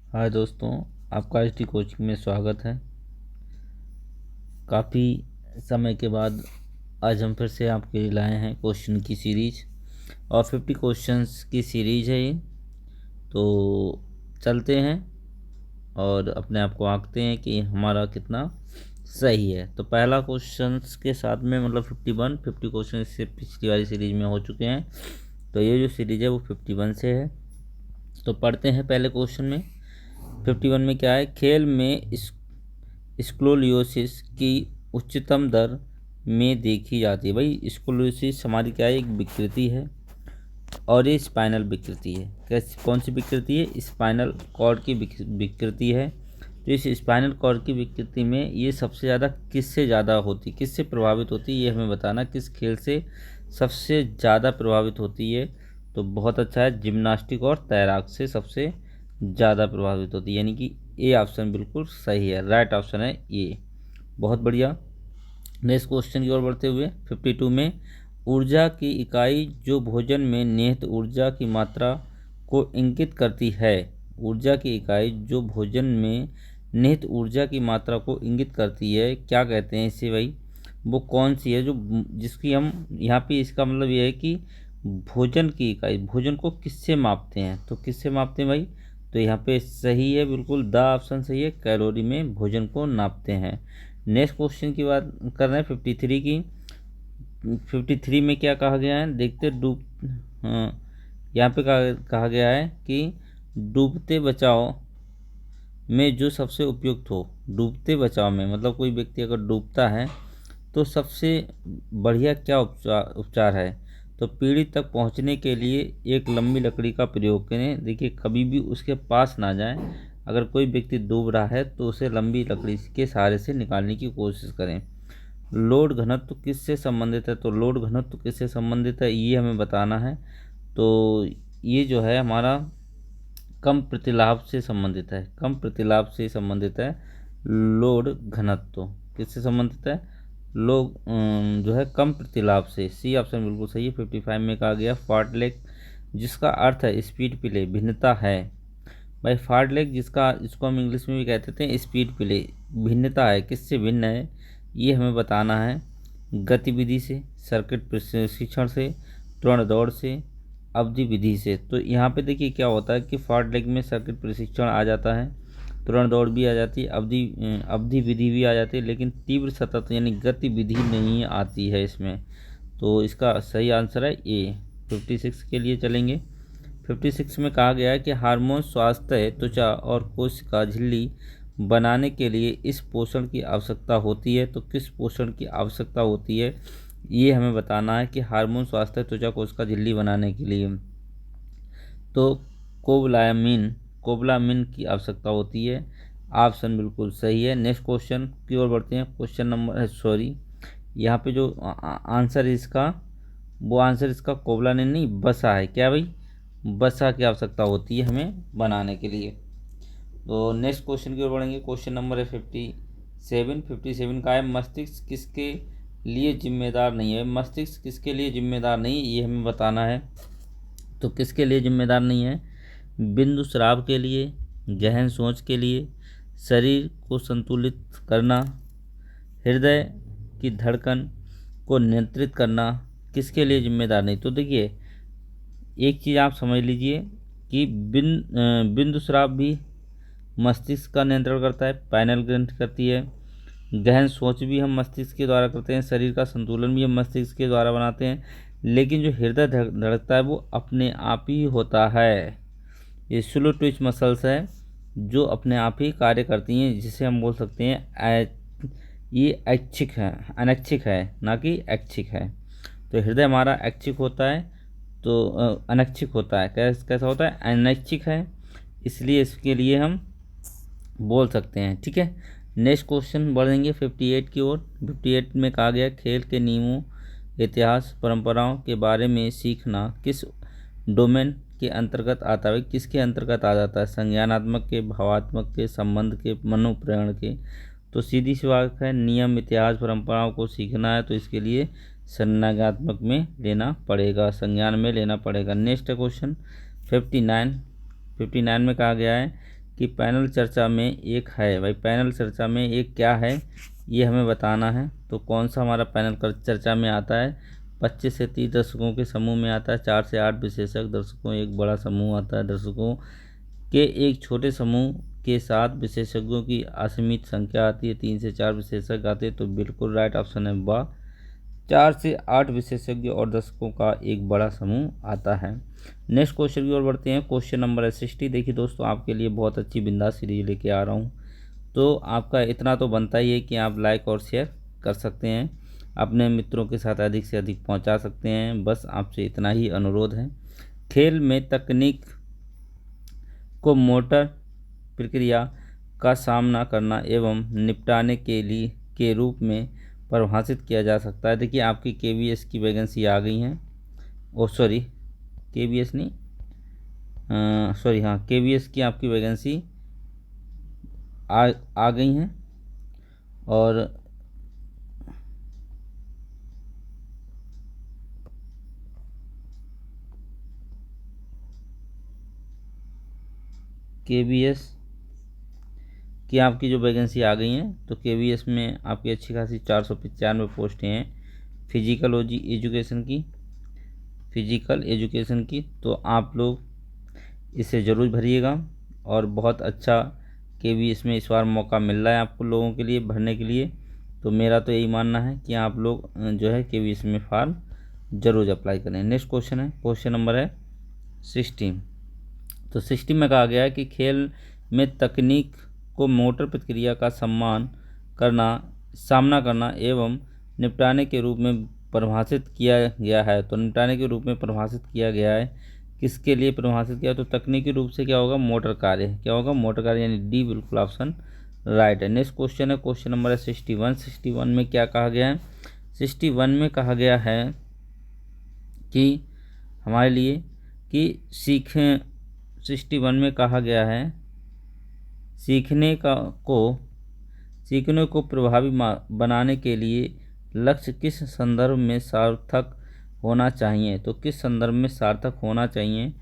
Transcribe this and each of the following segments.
हाय दोस्तों, आपका HD coaching में स्वागत है। काफ़ी समय के बाद आज हम फिर से आपके लिए लाए हैं क्वेश्चन की सीरीज और 50 क्वेश्चंस की सीरीज है ये। तो चलते हैं और अपने आप को आंकते हैं कि हमारा कितना सही है। तो पहला क्वेश्चंस के साथ में मतलब 50 क्वेश्चन इससे पिछली वाली सीरीज में हो चुके हैं। तो ये जो सीरीज है वो 51 से है। तो पढ़ते हैं पहले क्वेश्चन में। 51 में क्या है? खेल में स्क्लोलियोसिस की उच्चतम दर में देखी जाती है। भाई स्क्लोलियोसिस हमारी क्या है? एक विकृति है और ये स्पाइनल विकृति है। कैसी कौन सी विकृति है? स्पाइनल कॉर्ड की विकृति है। तो इस स्पाइनल कॉर्ड की विकृति में ये सबसे ज़्यादा किससे ज़्यादा होती, किससे प्रभावित होती है, ये हमें बताना। किस खेल से सबसे ज़्यादा प्रभावित होती है? तो बहुत अच्छा है, जिम्नास्टिक और तैराक से सबसे ज़्यादा प्रभावित होती है, यानी कि ए ऑप्शन बिल्कुल सही है, राइट ऑप्शन है ये। बहुत बढ़िया। नेक्स्ट क्वेश्चन की ओर बढ़ते हुए 52 में ऊर्जा की इकाई जो भोजन में निहित ऊर्जा की मात्रा को इंगित करती है। ऊर्जा की इकाई जो भोजन में निहित ऊर्जा की मात्रा को इंगित करती है, क्या कहते हैं इसे भाई? वो कौन सी है जो जिसकी हम यहाँ पे, इसका मतलब ये है कि भोजन की इकाई, भोजन को किससे मापते हैं? तो किससे मापते हैं भाई? तो यहाँ पे सही है, बिल्कुल द ऑप्शन सही है, कैलोरी में भोजन को नापते हैं। नेक्स्ट क्वेश्चन की बात कर रहे हैं 53 की। 53 में क्या कहा गया है? देखते डूब यहाँ पे कहा गया है कि डूबते बचाओ में जो सबसे उपयुक्त हो। डूबते बचाव में मतलब कोई व्यक्ति अगर डूबता है तो सबसे बढ़िया क्या उपचार है? तो पीड़ित तक पहुंचने के लिए एक लंबी लकड़ी का प्रयोग करें। देखिए, कभी भी उसके पास ना जाएं। अगर कोई व्यक्ति डूब रहा है तो उसे लंबी लकड़ी के सहारे से निकालने की कोशिश करें। लोड घनत्व किससे संबंधित है? तो लोड घनत्व किससे संबंधित है ये हमें बताना है। तो ये जो है हमारा कम प्रतिलाभ से संबंधित है, कम प्रतिलाभ से संबंधित है। लोड घनत्व किससे संबंधित है? लोग जो है कम प्रतिलाभ से। सी ऑप्शन बिल्कुल सही है। 55 में कहा गया फार्टलेग जिसका अर्थ है स्पीड प्ले भिन्नता है। भाई फार्टलेग जिसका, इसको हम इंग्लिश में भी कहते थे स्पीड प्ले, भिन्नता है, किससे भिन्न है ये हमें बताना है। गतिविधि से, सर्किट प्रशिक्षण से, त्वरण दौड़ से, अवधि विधि से। तो यहाँ पे देखिए क्या होता है कि फार्टलेग में सर्किट प्रशिक्षण आ जाता है, त्वरण दौड़ भी आ जाती है, अवधि विधि भी आ जाती है, लेकिन तीव्र सतत यानी गतिविधि नहीं आती है इसमें। तो इसका सही आंसर है ए। 56 के लिए चलेंगे। 56 में कहा गया है कि हार्मोन स्वास्थ्य त्वचा और कोशिका झिल्ली बनाने के लिए इस पोषण की आवश्यकता होती है। तो किस पोषण की आवश्यकता होती है ये हमें बताना है कि हार्मोन स्वास्थ्य त्वचा कोशिका झिल्ली बनाने के लिए तो कोबलामिन की आवश्यकता होती है। ऑप्शन बिल्कुल सही है। नेक्स्ट क्वेश्चन की ओर बढ़ते हैं। क्वेश्चन नंबर सॉरी, यहाँ पे जो आंसर इसका, वो आंसर इसका कोबलामिन नहीं बसा है। क्या भाई? बसा की आवश्यकता होती है हमें बनाने के लिए। तो नेक्स्ट क्वेश्चन की ओर बढ़ेंगे। क्वेश्चन नंबर है 57 का है मस्तिष्क किसके लिए जिम्मेदार नहीं है? मस्तिष्क किसके लिए जिम्मेदार नहीं ये हमें बताना है। तो किसके लिए जिम्मेदार नहीं है? बिंदु स्राव के लिए, गहन सोच के लिए, शरीर को संतुलित करना, हृदय की धड़कन को नियंत्रित करना, किसके लिए जिम्मेदार नहीं? तो देखिए, एक चीज़ आप समझ लीजिए कि बिंदु स्राव भी मस्तिष्क का नियंत्रण करता है, पाइनल ग्रंथि करती है। गहन सोच भी हम मस्तिष्क के द्वारा करते हैं, शरीर का संतुलन भी हम मस्तिष्क के द्वारा बनाते हैं। लेकिन जो हृदय धड़कता है वो अपने आप ही होता है। ये स्लो ट्विच मसल्स है जो अपने आप ही कार्य करती हैं, जिसे हम बोल सकते हैं ये ऐच्छिक है, अनैच्छिक है, ना कि ऐच्छिक है। तो हृदय हमारा ऐच्छिक होता है, तो अनैच्छिक होता है। कैसा होता है? अनैच्छिक है, इसलिए इसके लिए हम बोल सकते हैं। ठीक है। नेक्स्ट क्वेश्चन बढ़ेंगे 58 की ओर। 58 में कहा गया खेल के नियमों, इतिहास, परंपराओं के बारे में सीखना किस डोमेन के अंतर्गत आता है? किसके अंतर्गत आ जाता है? संज्ञानात्मक के, भावात्मक के, संबंध के, मनोप्रेरण के। तो सीधी सी बात है, नियम, इतिहास, परंपराओं को सीखना है तो इसके लिए संज्ञानात्मक में लेना पड़ेगा, संज्ञान में लेना पड़ेगा। नेक्स्ट क्वेश्चन 59 में कहा गया है कि पैनल चर्चा में एक है। भाई पैनल चर्चा में एक क्या है ये हमें बताना है। तो कौन सा हमारा पैनल चर्चा में आता है? 25 से 30 दर्शकों के समूह में आता है। 4 से 8 विशेषज्ञ दर्शकों एक बड़ा समूह आता है। दर्शकों के एक छोटे समूह के साथ विशेषज्ञों की असीमित संख्या आती है। 3 से 4 विशेषज्ञ आते हैं। तो बिल्कुल राइट ऑप्शन है बा। 4 से 8 विशेषज्ञ और दर्शकों का एक बड़ा समूह आता है। नेक्स्ट क्वेश्चन की ओर बढ़ते हैं। क्वेश्चन नंबर है 60। देखिए दोस्तों, आपके लिए बहुत अच्छी बिंदास सीरीज लेके आ रहा हूँ। तो आपका इतना तो बनता ही है कि आप लाइक और शेयर कर सकते हैं, अपने मित्रों के साथ अधिक से अधिक पहुंचा सकते हैं। बस आपसे इतना ही अनुरोध है। खेल में तकनीक को मोटर प्रक्रिया का सामना करना एवं निपटाने के रूप में परिभाषित किया जा सकता है। देखिए आपकी KVS की वैकेंसी आ गई हैं। सॉरी, KVS नहीं, सॉरी हाँ, KVS की आपकी वैकेंसी आ गई हैं। और KVS की आपकी जो वैकेंसी आ गई हैं, तो KVS में आपकी अच्छी खासी 495 पोस्टें हैं फिजिकल एजुकेशन की। तो आप लोग इसे ज़रूर भरिएगा और बहुत अच्छा KVS में इस बार मौका मिल रहा है आपको लोगों के लिए भरने के लिए। तो मेरा तो यही मानना है कि आप लोग जो है KVS में फॉर्म ज़रूर अप्लाई करें। नेक्स्ट क्वेश्चन है, क्वेश्चन नंबर है 60। तो 60 में कहा गया है कि खेल में तकनीक को मोटर प्रक्रिया का सामना करना एवं निपटाने के रूप में परिभाषित किया गया है। तो निपटाने के रूप में परिभाषित किया गया है, किसके लिए परिभाषित किया? तो तकनीकी रूप से क्या होगा? मोटर कार्य। क्या होगा? मोटर कार्य, यानी डी बिल्कुल ऑप्शन राइट है। नेक्स्ट क्वेश्चन है, क्वेश्चन नंबर है 61। 61 में क्या कहा गया है? 61 में कहा गया है कि हमारे लिए कि 61 में कहा गया है सीखने को प्रभावी बनाने के लिए लक्ष्य किस संदर्भ में सार्थक होना चाहिए? तो किस संदर्भ में सार्थक होना चाहिए?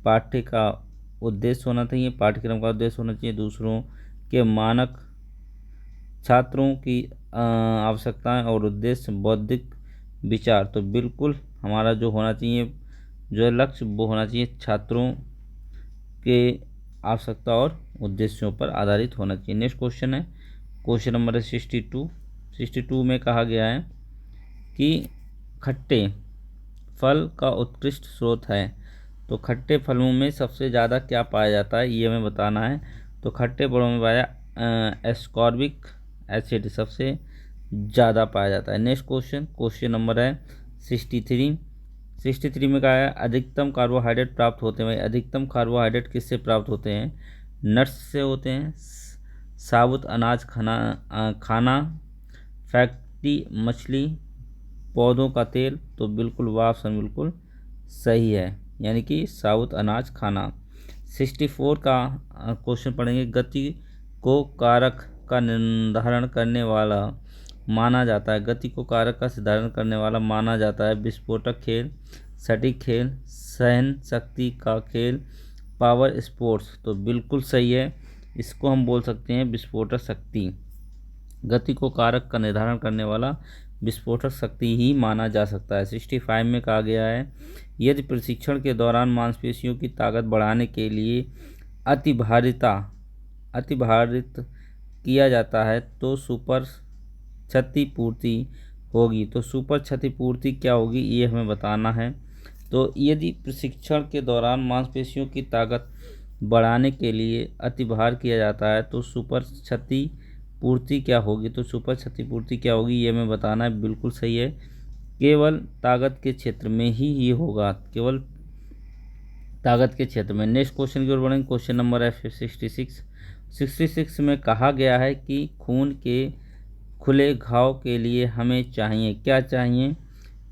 पाठ्य का उद्देश्य होना चाहिए, पाठ्यक्रम का उद्देश्य होना चाहिए, दूसरों के मानक, छात्रों की आवश्यकताएं और उद्देश्य, बौद्धिक विचार। तो बिल्कुल हमारा जो होना चाहिए, जो है लक्ष्य, वो होना चाहिए छात्रों के आवश्यकता और उद्देश्यों पर आधारित होना चाहिए। नेक्स्ट क्वेश्चन है, क्वेश्चन नंबर है 62। 62 में कहा गया है कि खट्टे फल का उत्कृष्ट स्रोत है। तो खट्टे फलों में सबसे ज़्यादा क्या पाया जाता है, ये हमें बताना है। तो खट्टे फलों में पाया एस्कॉर्बिक एसिड सबसे ज़्यादा पाया जाता है। नेक्स्ट क्वेश्चन, क्वेश्चन नंबर है 63। 63 में कहा है अधिकतम कार्बोहाइड्रेट प्राप्त होते हैं। अधिकतम कार्बोहाइड्रेट किससे प्राप्त होते हैं? नट्स से होते हैं, साबुत अनाज खाना, फैटी मछली, पौधों का तेल। तो बिल्कुल वह ऑप्शन बिल्कुल सही है, यानी कि साबुत अनाज खाना। 64 का क्वेश्चन पढ़ेंगे। गति को कारक का निर्धारण करने वाला माना जाता है। गति को कारक का निर्धारण करने वाला माना जाता है विस्फोटक खेल, सटीक खेल, सहन शक्ति का खेल, पावर स्पोर्ट्स। तो बिल्कुल सही है, इसको हम बोल सकते हैं विस्फोटक शक्ति। गति को कारक का निर्धारण करने वाला विस्फोटक शक्ति ही माना जा सकता है। 65 में कहा गया है यदि प्रशिक्षण के दौरान मांसपेशियों की ताकत बढ़ाने के लिए अतिभारित किया जाता है तो सुपर क्षतिपूर्ति होगी। तो सुपर क्षतिपूर्ति क्या होगी, ये हमें बताना है। तो यदि प्रशिक्षण के दौरान मांसपेशियों की ताकत बढ़ाने के लिए अतिभार किया जाता है तो सुपर क्षतिपूर्ति क्या होगी? तो सुपर क्षतिपूर्ति क्या होगी, ये हमें बताना है। बिल्कुल सही है, केवल ताकत के क्षेत्र में ही ये होगा, केवल ताकत के क्षेत्र में। नेक्स्ट क्वेश्चन की ओर बढ़ेंगे। क्वेश्चन नंबर है 66। 66 में कहा गया है कि खून के खुले घाव के लिए हमें चाहिए, क्या चाहिए?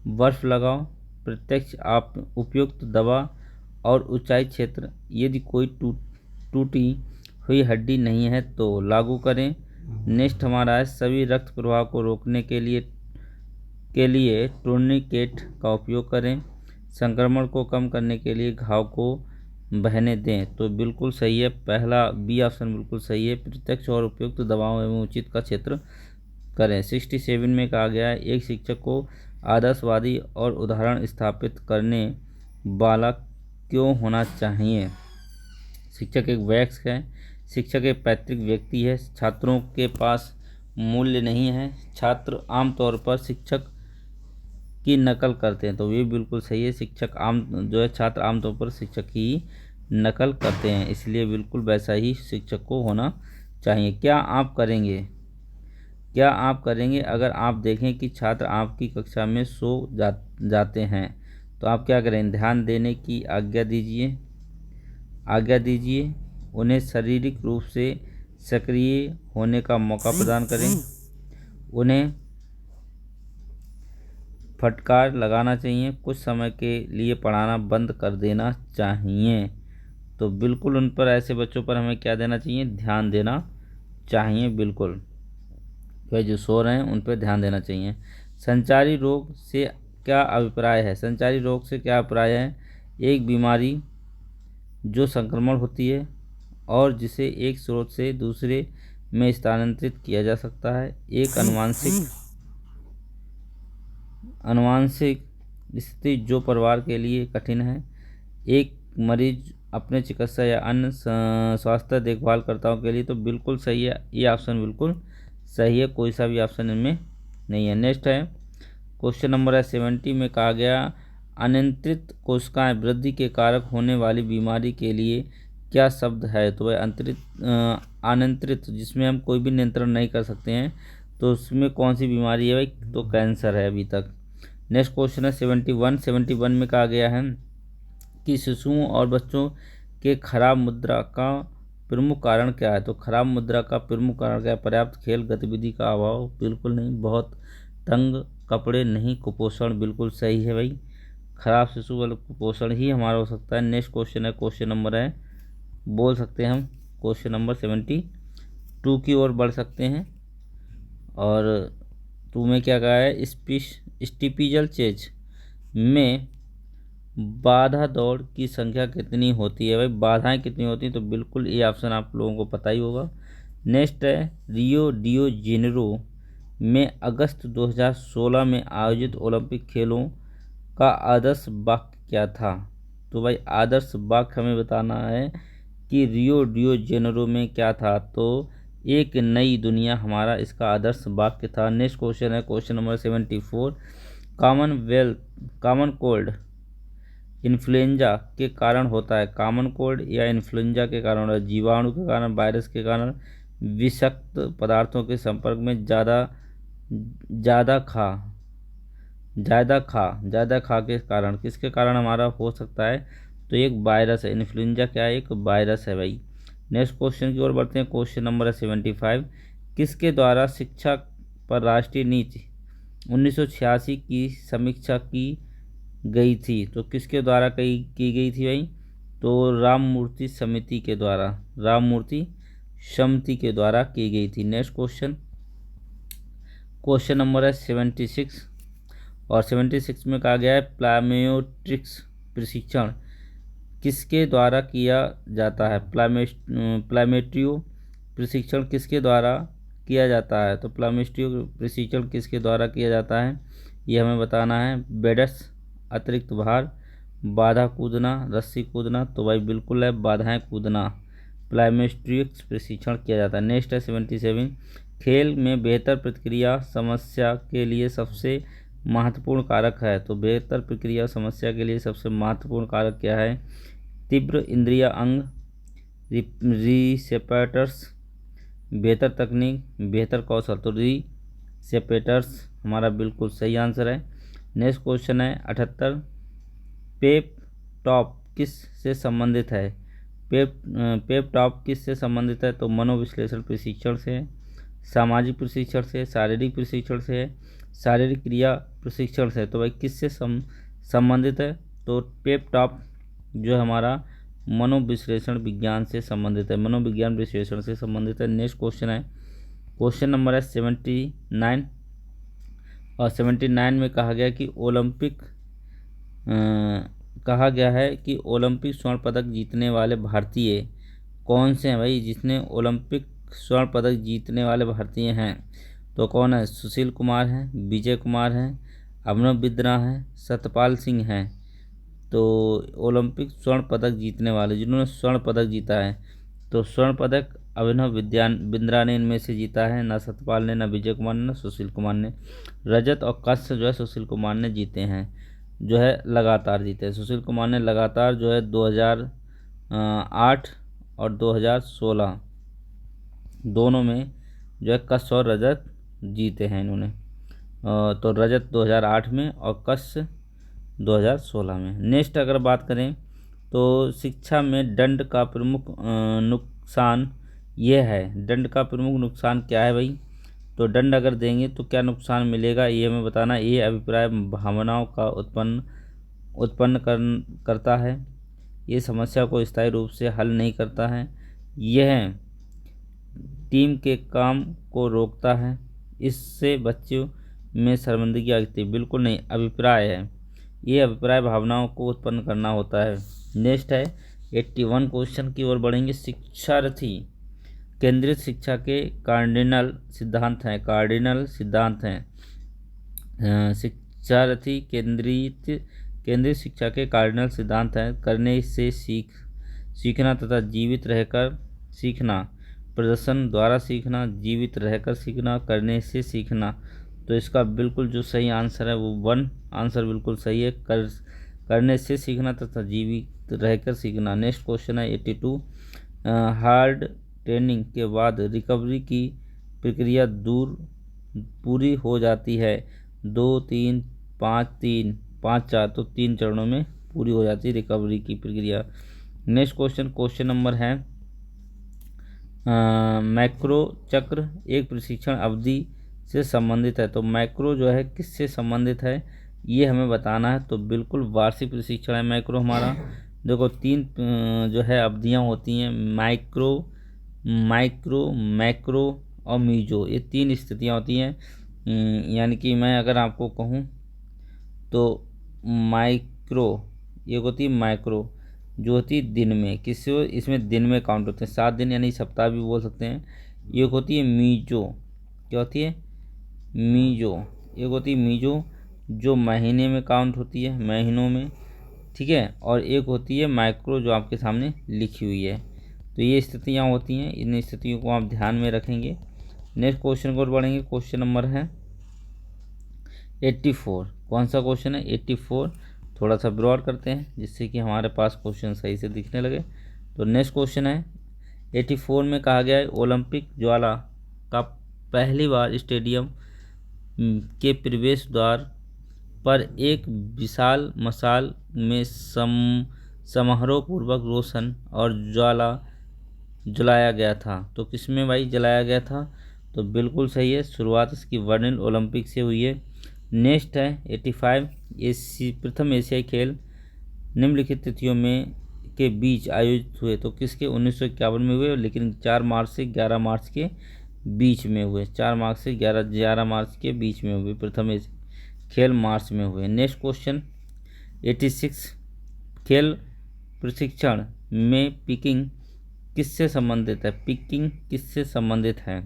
बर्फ लगाओ, प्रत्यक्ष आप उपयुक्त दवा और ऊंचाई क्षेत्र। यदि कोई टूटी हुई हड्डी नहीं है तो लागू करें। नेक्स्ट हमारा है सभी रक्त प्रवाह को रोकने के लिए टूर्निकेट का उपयोग करें। संक्रमण को कम करने के लिए घाव को बहने दें, तो बिल्कुल सही है, पहला बी ऑप्शन बिल्कुल सही है। प्रत्यक्ष और उपयुक्त दबाव एवं उचित का क्षेत्र करें। 67 में कहा गया है, एक शिक्षक को आदर्शवादी और उदाहरण स्थापित करने वाला क्यों होना चाहिए। शिक्षक एक वयस्क है, शिक्षक एक पैतृक व्यक्ति है, छात्रों के पास मूल्य नहीं है, छात्र आमतौर पर शिक्षक की नकल करते हैं, तो ये बिल्कुल सही है। शिक्षक छात्र आमतौर पर शिक्षक की नकल करते हैं, इसलिए बिल्कुल वैसा ही शिक्षक को होना चाहिए। क्या आप करेंगे अगर आप देखें कि छात्र आपकी कक्षा में जाते हैं, तो आप क्या करें। ध्यान देने की आज्ञा दीजिए, उन्हें शारीरिक रूप से सक्रिय होने का मौका प्रदान करें, उन्हें फटकार लगाना चाहिए, कुछ समय के लिए पढ़ाना बंद कर देना चाहिए। तो बिल्कुल उन पर, ऐसे बच्चों पर हमें क्या देना चाहिए, ध्यान देना चाहिए। बिल्कुल वे जो सो रहे हैं उन पर ध्यान देना चाहिए। संचारी रोग से क्या अभिप्राय है। संचारी रोग से क्या अभिप्राय है, एक बीमारी जो संक्रमण होती है और जिसे एक स्रोत से दूसरे में स्थानांतरित किया जा सकता है। एक अनुवांशिक स्थिति जो परिवार के लिए कठिन है। एक मरीज अपने चिकित्सा या अन्य स्वास्थ्य देखभालकर्ताओं के लिए, तो बिल्कुल सही है, ये ऑप्शन बिल्कुल सही है, कोई सा भी ऑप्शन इनमें नहीं है। नेक्स्ट है क्वेश्चन नंबर है 70 में कहा गया, अनियंत्रित कोशिकाएं वृद्धि के कारक होने वाली बीमारी के लिए क्या शब्द है। तो वह अनियंत्रित, जिसमें हम कोई भी नियंत्रण नहीं कर सकते हैं, तो उसमें कौन सी बीमारी है भाई, तो कैंसर है अभी तक। नेक्स्ट क्वेश्चन है 71 में कहा गया है कि शिशुओं और बच्चों के खराब मुद्रा का प्रमुख कारण क्या है। तो खराब मुद्रा का प्रमुख कारण क्या है, पर्याप्त खेल गतिविधि का अभाव, बिल्कुल नहीं। बहुत तंग कपड़े नहीं, कुपोषण, बिल्कुल सही है भाई। खराब शिशु वाला कुपोषण ही हमारा हो सकता है। नेक्स्ट क्वेश्चन है, क्वेश्चन नंबर है, बोल सकते हैं हम क्वेश्चन नंबर 72 की ओर बढ़ सकते हैं। और तुम्हें क्या कहा है, स्टीपीजल चेज में बाधा दौड़ की संख्या कितनी होती है भाई, बाधाएं कितनी होती हैं, तो बिल्कुल ये ऑप्शन आप लोगों को पता ही होगा। नेक्स्ट है, रियो डियो जेनेरो में अगस्त 2016 में आयोजित ओलंपिक खेलों का आदर्श वाक्य क्या था। तो भाई आदर्श वाक्य हमें बताना है कि रियो डियो जेनेरो में क्या था, तो एक नई दुनिया हमारा इसका आदर्श वाक्य था। नेक्स्ट क्वेश्चन है, question number 74, common cold influenza के कारण होता है। कॉमन कोल्ड या इन्फ्लुएंजा के कारण होता है, जीवाणु के कारण, वायरस के कारण, विषाक्त पदार्थों के संपर्क में ज़्यादा खा के कारण, किसके कारण हमारा हो सकता है, तो एक वायरस है। इन्फ्लुएंजा क्या है, एक वायरस है भाई। नेक्स्ट क्वेश्चन की ओर बढ़ते हैं, क्वेश्चन नंबर है 75, किसके द्वारा शिक्षा पर राष्ट्रीय नीति 1986 की समीक्षा की गई थी। तो किसके द्वारा की गई थी भाई, तो राममूर्ति समिति के द्वारा की गई थी। नेक्स्ट क्वेश्चन नंबर है 76, और 76 में कहा गया है, प्लायोमेट्रिक्स प्रशिक्षण किसके द्वारा किया जाता है। प्लायोमेट्रियो प्रशिक्षण किसके द्वारा किया जाता है, तो प्लायोमेट्रियो प्रशिक्षण किसके द्वारा किया जाता है, ये हमें बताना है। बेड्स, अतिरिक्त भार, बाधा कूदना, रस्सी कूदना, तो भाई बिल्कुल है बाधाएं कूदना, प्लायोमेट्रिक्स प्रशिक्षण किया जाता है। नेक्स्ट है 77, खेल में बेहतर प्रतिक्रिया समस्या के लिए सबसे महत्वपूर्ण कारक है। तो बेहतर प्रतिक्रिया समस्या के लिए सबसे महत्वपूर्ण कारक क्या है, तीव्र इंद्रिय अंग, रिसेप्टर्स, बेहतर तकनीक, बेहतर कौशल, तो रिसेप्टर्स हमारा बिल्कुल सही आंसर है। नेक्स्ट क्वेश्चन है 78, पेप टॉप किस से संबंधित है। पेप टॉप किस से संबंधित है, तो मनोविश्लेषण प्रशिक्षण से, सामाजिक प्रशिक्षण से, शारीरिक प्रशिक्षण से, शारीरिक क्रिया प्रशिक्षण से, तो भाई किससे संबंधित है, तो पेप टॉप जो हमारा मनोविश्लेषण विज्ञान से संबंधित है, मनोविज्ञान विश्लेषण से संबंधित है। नेक्स्ट क्वेश्चन है, क्वेश्चन नंबर है 79, और 79 में कहा गया कि ओलंपिक कहा गया है कि ओलंपिक स्वर्ण पदक जीतने वाले भारतीय कौन से हैं भाई, जिसने ओलंपिक स्वर्ण पदक जीतने वाले भारतीय हैं? तो कौन है? सुशील कुमार हैं, विजय कुमार हैं, अभिनव बिंद्रा हैं, सतपाल सिंह हैं। तो ओलंपिक स्वर्ण पदक जीतने वाले जिन्होंने स्वर्ण पदक जीता है, तो स्वर्ण पदक अभिनव बिंद्रा ने इनमें से जीता है, ना सतपाल ने, ना विजय कुमार ने, ना सुशील कुमार ने। रजत और कांस्य जो है सुशील कुमार ने जीते हैं, जो है लगातार जीते हैं। सुशील कुमार ने लगातार जो है 2008 और 2016 दोनों में जो है कांस्य और रजत जीते हैं इन्होंने। तो रजत 2008 में और कांस्य 2016 में। नेक्स्ट अगर बात करें तो शिक्षा में दंड का प्रमुख नुकसान ये है। दंड का प्रमुख नुकसान क्या है भाई? तो दंड अगर देंगे तो क्या नुकसान मिलेगा ये हमें बताना। ये अभिप्राय भावनाओं का उत्पन्न करता है। ये समस्या को स्थायी रूप से हल नहीं करता है। यह टीम के काम को रोकता है। इससे बच्चों में शर्मिंदगी आती है। बिल्कुल नहीं, अभिप्राय है। ये अभिप्राय भावनाओं को उत्पन्न करना होता है। नेक्स्ट है 81 क्वेश्चन की ओर बढ़ेंगे। शिक्षार्थी केंद्रित शिक्षा के कार्डिनल सिद्धांत हैं। कार्डिनल सिद्धांत हैं शिक्षार्थी केंद्रित शिक्षा के कार्डिनल सिद्धांत हैं। करने से सीखना तथा जीवित रहकर सीखना। प्रदर्शन द्वारा सीखना, जीवित रहकर सीखना, करने से सीखना। तो इसका बिल्कुल जो सही आंसर है वो 1 आंसर बिल्कुल सही है। करने से सीखना तथा जीवित रहकर सीखना। नेक्स्ट क्वेश्चन है 82 हार्ड ट्रेनिंग के बाद रिकवरी की प्रक्रिया पूरी हो जाती है। 2, 3, 5, 3, 5, 4 तो 3 चरणों में पूरी हो जाती है रिकवरी की प्रक्रिया। नेक्स्ट क्वेश्चन नंबर है मैक्रो चक्र एक प्रशिक्षण अवधि से संबंधित है। तो मैक्रो जो है किससे संबंधित है ये हमें बताना है। तो बिल्कुल वार्षिक प्रशिक्षण है मैक्रो हमारा। देखो 3 जो है अवधियाँ होती हैं, माइक्रो, मैक्रो और मीजो। ये 3 स्थितियाँ होती हैं। यानी कि मैं अगर आपको कहूँ तो माइक्रो ये होती है, माइक्रो जो होती है दिन में, किसी इसमें दिन में काउंट होते हैं, 7 दिन यानी सप्ताह भी बोल सकते हैं। ये होती है मीजो। क्या होती है? मीजो। एक होती है मीजो जो महीने में काउंट होती है, महीनों में, ठीक है। और एक होती है माइक्रो जो आपके सामने लिखी हुई है। तो ये स्थितियाँ होती हैं, इन स्थितियों को आप ध्यान में रखेंगे। नेक्स्ट क्वेश्चन को बढ़ेंगे। क्वेश्चन नंबर है 84। कौन सा क्वेश्चन है? 84। थोड़ा सा ब्रॉड करते हैं जिससे कि हमारे पास क्वेश्चन सही से दिखने लगे। तो नेक्स्ट क्वेश्चन है 84 में कहा गया है ओलंपिक ज्वाला का पहली बार स्टेडियम के प्रवेश द्वार पर एक विशाल मशाल में समारोह पूर्वक रोशन और ज्वाला जलाया गया था। तो किसमें भाई जलाया गया था? तो बिल्कुल सही है, शुरुआत इसकी बर्लिन ओलंपिक से हुई है। नेक्स्ट है 85 प्रथम एशियाई खेल निम्नलिखित तिथियों में के बीच आयोजित हुए। तो किसके? 1951 में हुए, लेकिन 4 मार्च से 11 मार्च के बीच में हुए। 4 मार्च से 11 मार्च के बीच में हुए प्रथम एशियाई खेल मार्च में हुए। नेक्स्ट क्वेश्चन 86 खेल प्रशिक्षण में पिकिंग किससे संबंधित है? पिकिंग किससे संबंधित है?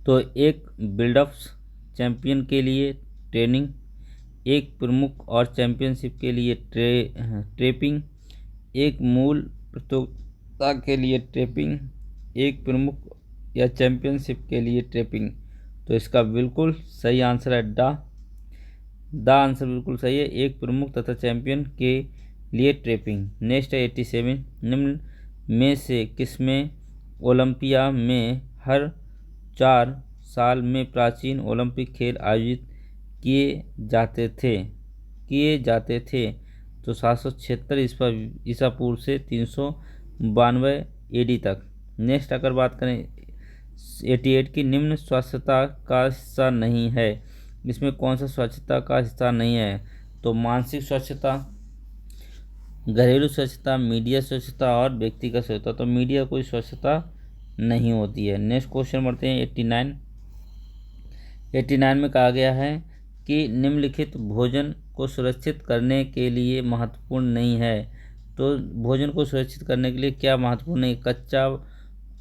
तो एक बिल्डअप चैंपियन के लिए ट्रेनिंग, एक प्रमुख और चैंपियनशिप के लिए ट्रेपिंग, एक मूल प्रतियोगिता के लिए ट्रेपिंग, एक प्रमुख या चैंपियनशिप के लिए ट्रेपिंग। तो इसका बिल्कुल सही आंसर है द आंसर बिल्कुल सही है, एक प्रमुख तथा चैंपियन के लिए ट्रेपिंग। नेक्स्ट है 87 निम्न में से किसमें ओलंपिया में हर 4 साल में प्राचीन ओलंपिक खेल आयोजित किए जाते थे? तो 776 ईसा पूर्व से 392 AD तक। नेक्स्ट अगर बात करें 88 की निम्न स्वच्छता का हिस्सा नहीं है। इसमें कौन सा स्वच्छता का हिस्सा नहीं है? तो मानसिक स्वच्छता, घरेलू स्वच्छता, मीडिया स्वच्छता और व्यक्तिगत स्वच्छता। तो मीडिया कोई स्वच्छता नहीं होती है। नेक्स्ट क्वेश्चन बढ़ते हैं 89 में कहा गया है कि निम्नलिखित भोजन को सुरक्षित करने के लिए महत्वपूर्ण नहीं है। तो भोजन को सुरक्षित करने के लिए क्या महत्वपूर्ण नहीं? कच्चा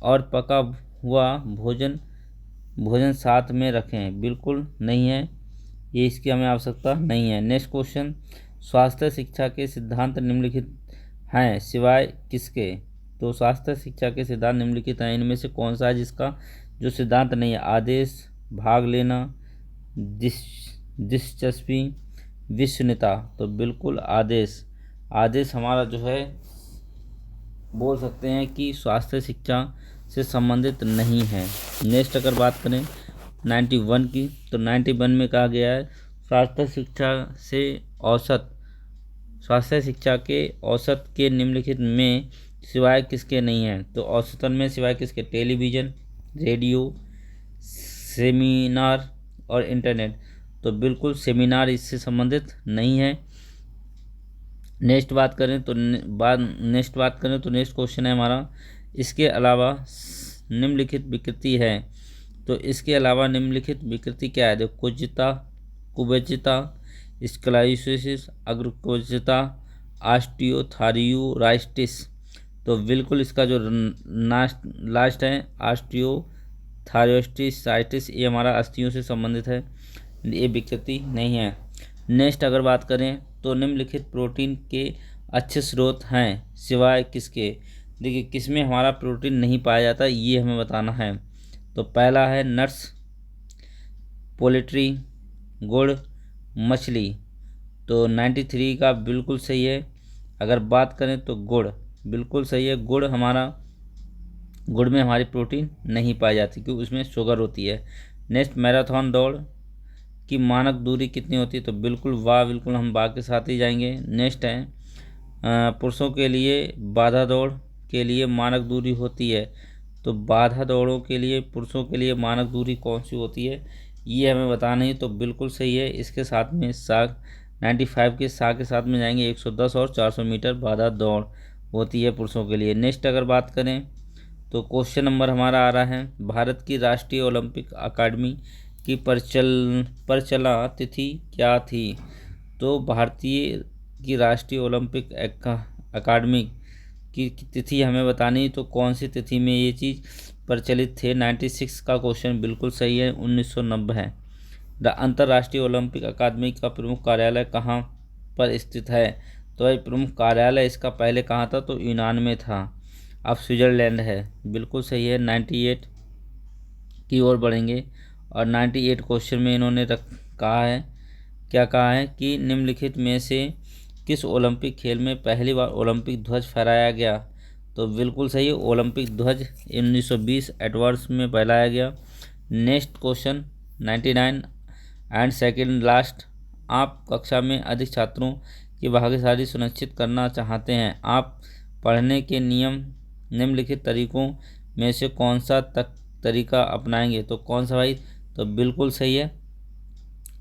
और पका हुआ भोजन साथ में रखें, बिल्कुल नहीं है, ये इसकी हमें आवश्यकता नहीं है। नेक्स्ट क्वेश्चन, स्वास्थ्य शिक्षा के सिद्धांत निम्नलिखित हैं सिवाय किसके? तो स्वास्थ्य शिक्षा के सिद्धांत निम्नलिखित हैं, इनमें से कौन सा है जिसका जो सिद्धांत नहीं है? आदेश, भाग लेना, दिलचस्पी, विश्वसनीयता। तो बिल्कुल आदेश। आदेश हमारा जो है बोल सकते हैं कि स्वास्थ्य शिक्षा से संबंधित नहीं है। नेक्स्ट अगर बात करें 91 की, तो 91 में कहा गया है स्वास्थ्य शिक्षा के औसत के निम्नलिखित में सिवाय किसके नहीं है? तो औसतन में सिवाय किसके? टेलीविज़न, रेडियो, सेमिनार और इंटरनेट। तो बिल्कुल सेमिनार इससे संबंधित नहीं है। नेक्स्ट बात करें तो नेक्स्ट क्वेश्चन है हमारा, इसके अलावा निम्नलिखित विकृति है। तो इसके अलावा निम्नलिखित विकृति क्या है? देखो, कुब्जिता, स्क्लेरोसिस, अग्रकुब्जिता, ऑस्टियोथायराइटिस। तो बिल्कुल इसका जो लास्ट है ऑस्टियोथायराइटिस, ये हमारा अस्थियों से संबंधित है, ये विकृति नहीं है। नेक्स्ट अगर बात करें तो निम्नलिखित प्रोटीन के अच्छे स्रोत हैं सिवाय किसके? देखिए, किसमें हमारा प्रोटीन नहीं पाया जाता ये हमें बताना है। तो पहला है नट्स, पोल्ट्री, गुड़, मछली। तो 93 का बिल्कुल सही है। अगर बात करें तो गुड़ बिल्कुल सही है। गुड़ में हमारी प्रोटीन नहीं पाई जाती क्योंकि उसमें शुगर होती है। नेक्स्ट, मैराथन दौड़ की मानक दूरी कितनी होती है? तो बिल्कुल हम वाह के साथ ही जाएंगे। नेक्स्ट है पुरुषों के लिए बाधा दौड़ के लिए मानक दूरी होती है। तो बाधा दौड़ों के लिए पुरुषों के लिए मानक दूरी कौन सी होती है ये हमें बताना है। तो बिल्कुल सही है। इसके साथ में 95 के साथ में जाएंगे। 110 और 400 मीटर बाधा दौड़ होती है पुरुषों के लिए। नेक्स्ट अगर बात करें तो क्वेश्चन नंबर हमारा आ रहा है, भारत की राष्ट्रीय ओलंपिक अकादमी की परिचालना तिथि क्या थी? तो भारतीय की राष्ट्रीय ओलंपिक अकादमी की तिथि हमें बतानी, तो कौन सी तिथि में ये चीज़ प्रचलित थे? 96 का क्वेश्चन बिल्कुल सही है, 1990 है। अंतर्राष्ट्रीय ओलंपिक अकादमी का प्रमुख कार्यालय कहाँ पर स्थित है? तो ये प्रमुख कार्यालय इसका पहले कहाँ था? तो यूनान में था, अब स्विट्ज़रलैंड है। बिल्कुल सही है। 98 की ओर बढ़ेंगे और 98 क्वेश्चन में इन्होंने कहा है कि निम्नलिखित में से किस ओलंपिक खेल में पहली बार ओलंपिक ध्वज फहराया गया? तो बिल्कुल सही है, ओलंपिक ध्वज 1920 एडवर्ड्स में फहराया गया। Next question 99 and second last, आप कक्षा में अधिक छात्रों की भागीदारी सुनिश्चित करना चाहते हैं, आप पढ़ने के निम्नलिखित तरीकों में से कौन सा तरीका अपनाएंगे? तो कौन सा भाई? तो बिल्कुल सही है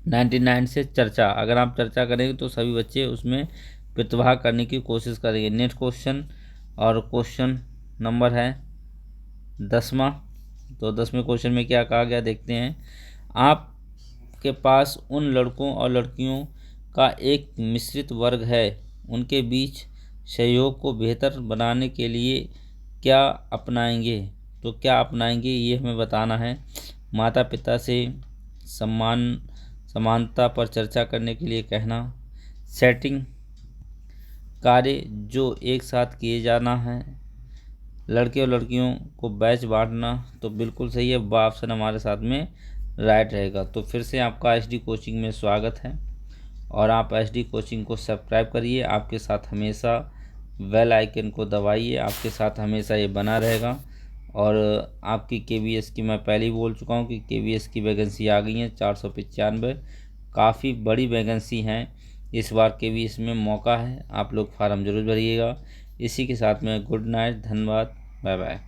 99 से चर्चा। अगर आप चर्चा करेंगे तो सभी बच्चे उसमें प्रतिभाग करने की कोशिश करेंगे। नेक्स्ट क्वेश्चन और क्वेश्चन नंबर है 10वां। तो 10वें क्वेश्चन में क्या कहा गया देखते हैं, आपके पास उन लड़कों और लड़कियों का एक मिश्रित वर्ग है, उनके बीच सहयोग को बेहतर बनाने के लिए क्या अपनाएंगे? तो क्या अपनाएंगे ये हमें बताना है। माता पिता से समानता पर चर्चा करने के लिए कहना, सेटिंग कार्य जो एक साथ किए जाना है, लड़के और लड़कियों को बैच बांटना। तो बिल्कुल सही है, वह ऑप्शन हमारे साथ में राइट रहेगा। तो फिर से आपका एचडी कोचिंग में स्वागत है और आप एचडी कोचिंग को सब्सक्राइब करिए। आपके साथ हमेशा बेल आइकन को दबाइए, आपके साथ हमेशा ये बना रहेगा। और आपकी केवीएस की मैं पहले ही बोल चुका हूँ कि केवीएस की वैकेंसी आ गई है 495, काफ़ी बड़ी वैकेंसी हैं इस बार केवीएस में, मौका है, आप लोग फार्म जरूर भरिएगा। इसी के साथ में गुड नाइट, धन्यवाद, बाय बाय।